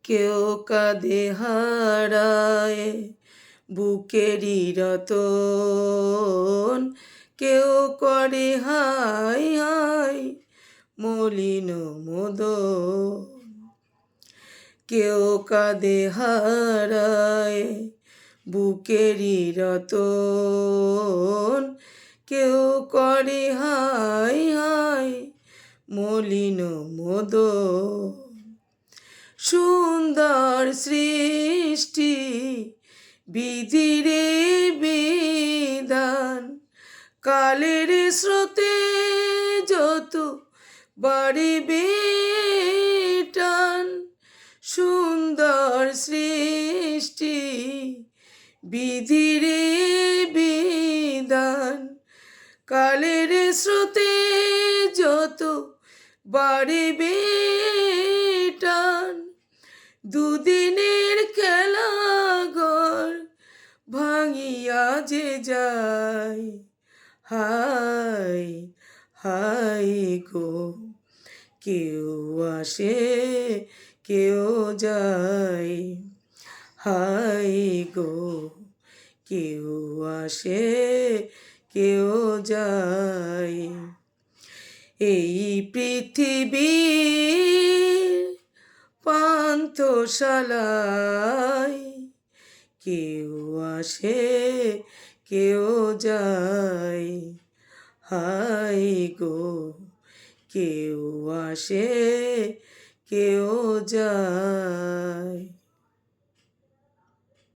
কেউ কাঁদে হারায় বুকেরই রতন, কেউ করে হাই হাই মলিন মদন। কেউ কাঁদে হারায় বুকেরই রতন, কেউ করে হাই হাই মলিন মদন। সুন্দর সৃষ্টি বিধিরে বিধান, কালের স্রোতে যত বাড়িবে টান। সুন্দর সৃষ্টি বিধিরে বিধান, কালের স্রোতে যত বাড়িবে টান। দুদিনের খেলা ঘর ভাঙিয়া যে যায়, হায় হায় গো। কেউ আসে কেউ যায়, হায় গো। কেউ আসে কেউ যায়। এই পৃথিবীর পান্থশালায় কেউ আসে কেউ যায়, হায় গো। কেউ আসে কেউ যায়।